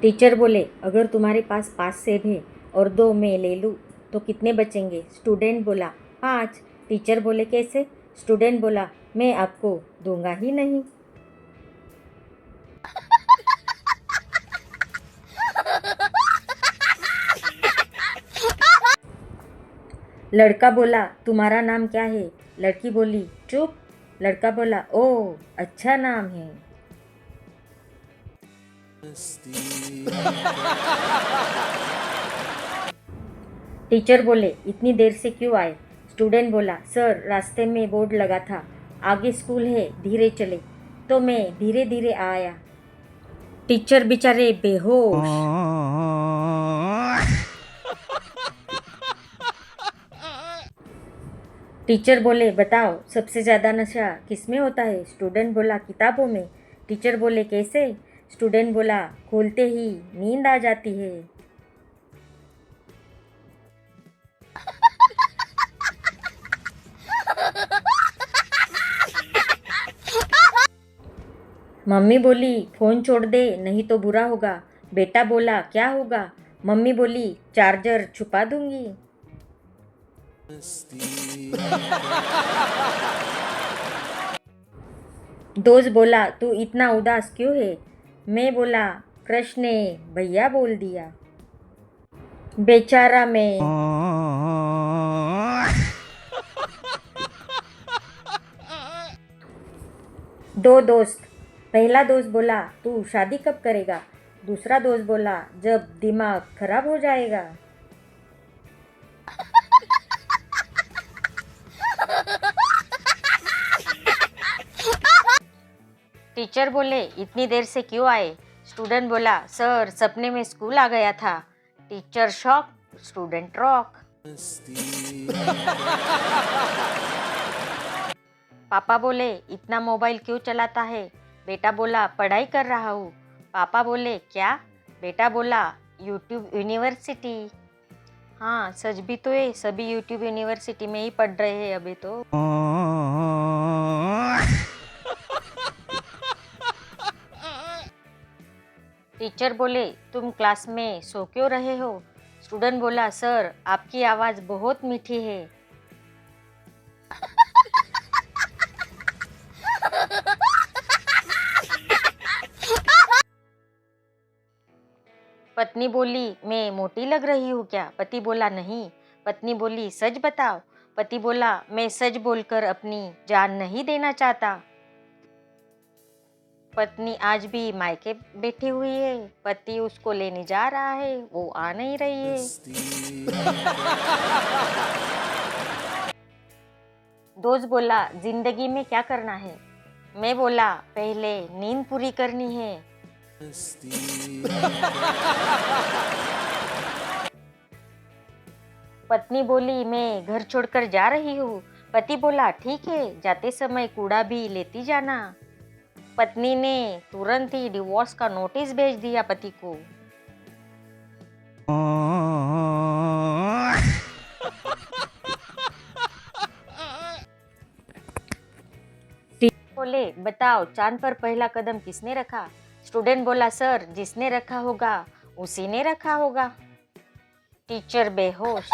Teacher बोले, अगर तुम्हारे पास 5 सेब है और 2 मैं ले लूँ तो कितने बचेंगे? स्टूडेंट बोला, 5। टीचर बोले, कैसे? स्टूडेंट बोला, मैं आपको दूंगा ही नहीं। लड़का बोला, तुम्हारा नाम क्या है? लड़की बोली, चुप। लड़का बोला, ओह अच्छा नाम है। टीचर बोले, इतनी देर से क्यों आए? स्टूडेंट बोला, सर रास्ते में बोर्ड लगा था, आगे स्कूल है, धीरे चले, तो मैं धीरे धीरे आया। टीचर बेचारे बेहोश। टीचर बोले, बताओ सबसे ज़्यादा नशा किस में होता है? स्टूडेंट बोला, किताबों में। टीचर बोले, कैसे? स्टूडेंट बोला, खोलते ही नींद आ जाती है। मम्मी बोली, फ़ोन छोड़ दे नहीं तो बुरा होगा। बेटा बोला, क्या होगा? मम्मी बोली, चार्जर छुपा दूंगी। दोस्त बोला, तू इतना उदास क्यों है? मैं बोला, क्रश ने भैया बोल दिया। बेचारा मैं। दो दोस्त। पहला दोस्त बोला, तू शादी कब करेगा? दूसरा दोस्त बोला, जब दिमाग खराब हो जाएगा। टीचर बोले, इतनी देर से क्यों आए? स्टूडेंट बोला, सर सपने में स्कूल आ गया था। Teacher shock, student rock. पापा बोले, इतना मोबाइल क्यों चलाता है? बेटा बोला, पढ़ाई कर रहा हूँ। पापा बोले, क्या? बेटा बोला, यूट्यूब यूनिवर्सिटी। हाँ सच भी तो है, सभी यूट्यूब यूनिवर्सिटी में ही पढ़ रहे हैं अभी तो। टीचर बोले, तुम क्लास में सो क्यों रहे हो? स्टूडेंट बोला, सर आपकी आवाज़ बहुत मीठी है। पत्नी बोली, मैं मोटी लग रही हूँ क्या? पति बोला, नहीं। पत्नी बोली, सच बताओ। पति बोला, मैं सच बोलकर अपनी जान नहीं देना चाहता। पत्नी आज भी मायके बैठी हुई है, पति उसको लेने जा रहा है, वो आ नहीं रही है। दोस्त बोला, जिंदगी में क्या करना है? मैं बोला, पहले नींद पूरी करनी है। पत्नी बोली, मैं घर छोड़कर जा रही हूँ। पति बोला, ठीक है, जाते समय कूड़ा भी लेती जाना। पत्नी ने तुरंत ही डिवोर्स का नोटिस भेज दिया पति को। टीचर बोले, बताओ चांद पर पहला कदम किसने रखा? स्टूडेंट बोला, सर जिसने रखा होगा उसी ने रखा होगा। टीचर बेहोश।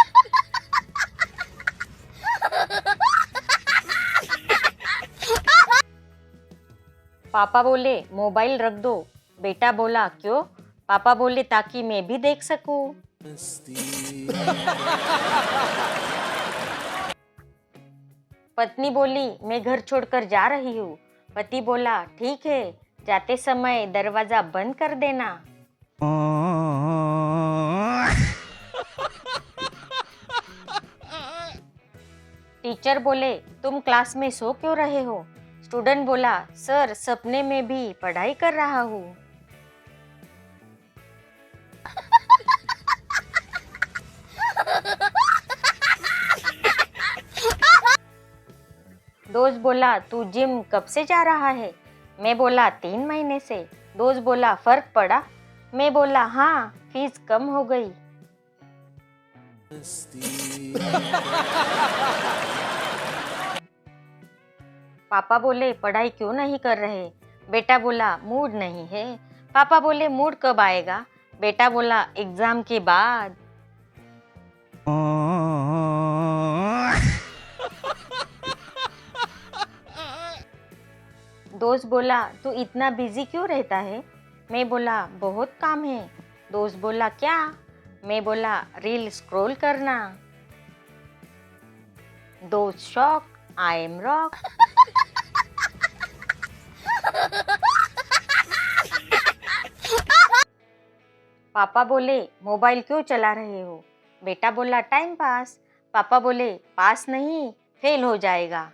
पापा बोले, मोबाइल रख दो। बेटा बोला, क्यों? पापा बोले, ताकि मैं भी देख सकूं। पत्नी बोली, मैं घर छोड़कर जा रही हूँ। पति बोला, ठीक है, जाते समय दरवाजा बंद कर देना। टीचर बोले, तुम क्लास में सो क्यों रहे हो? स्टूडेंट बोला, सर सपने में भी पढ़ाई कर रहा हूँ। दोस्त बोला, तू जिम कब से जा रहा है? मैं बोला, 3 महीने से। दोस्त बोला, फर्क पड़ा? मैं बोला, हाँ, फीस कम हो गई। पापा बोले, पढ़ाई क्यों नहीं कर रहे? बेटा बोला, मूड नहीं है। पापा बोले, मूड कब आएगा? बेटा बोला एग्जाम के बाद। दोस्त बोला तू इतना बिजी क्यों रहता है? मैं बोला बहुत काम है। दोस्त बोला क्या? मैं बोला रील स्क्रॉल करना। दोस्त शॉक, आई एम रॉक। पापा बोले मोबाइल क्यों चला रहे हो? बेटा बोला टाइम पास। पापा बोले पास नहीं, फेल हो जाएगा।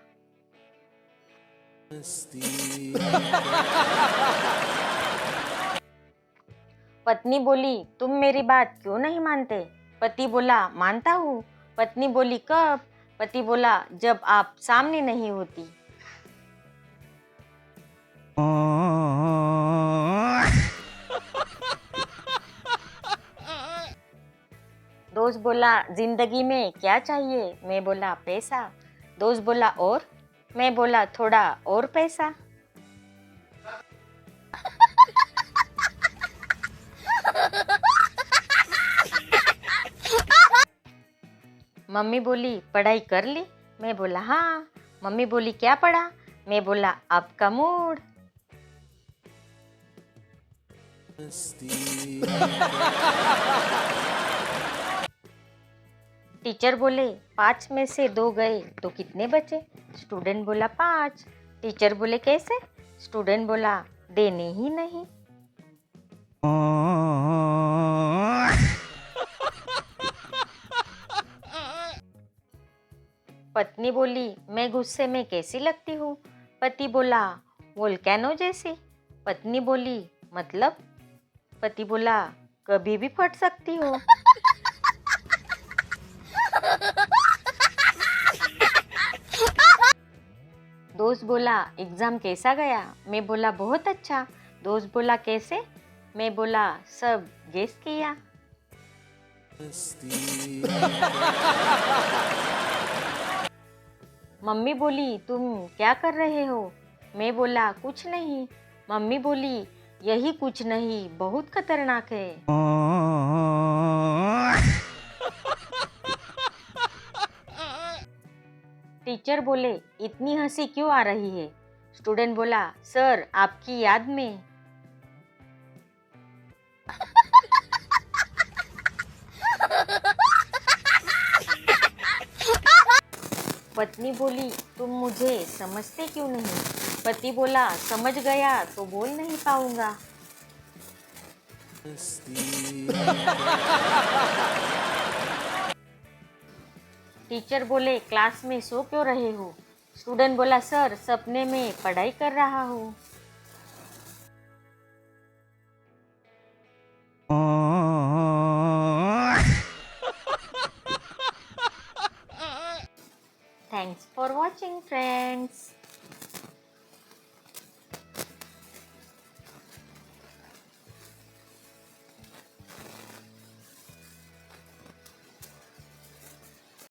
पत्नी बोली तुम मेरी बात क्यों नहीं मानते? पति बोला मानता हूँ। पत्नी बोली कब? पति बोला जब आप सामने नहीं होती। दोस्त बोला जिंदगी में क्या चाहिए? मैं बोला पैसा। दोस्त बोला और? मैं बोला थोड़ा और पैसा। मम्मी बोली पढ़ाई कर ली? मैं बोला हाँ। मम्मी बोली क्या पढ़ा? मैं बोला आपका मूड। टीचर बोले 5 में से 2 गए तो कितने बचे? स्टूडेंट बोला 5। टीचर बोले कैसे? स्टूडेंट बोला देने ही नहीं। पत्नी बोली मैं गुस्से में कैसी लगती हूँ? पति बोला वोल्केनो जैसी। पत्नी बोली मतलब? पति बोला कभी भी फट सकती हो। दोस्त बोला एग्जाम कैसा गया? मैं बोला बहुत अच्छा। दोस्त बोला कैसे? मैं बोला सब गेस किया। मम्मी बोली तुम क्या कर रहे हो? मैं बोला कुछ नहीं। मम्मी बोली यही कुछ नहीं बहुत खतरनाक है। टीचर बोले इतनी हंसी क्यों आ रही है? स्टूडेंट बोला सर आपकी याद में। पत्नी बोली तुम मुझे समझते क्यों नहीं? पति बोला समझ गया तो बोल नहीं पाऊंगा। टीचर बोले क्लास में सो क्यों रहे हो? स्टूडेंट बोला सर सपने में पढ़ाई कर रहा हूँ। Thanks for watching, friends.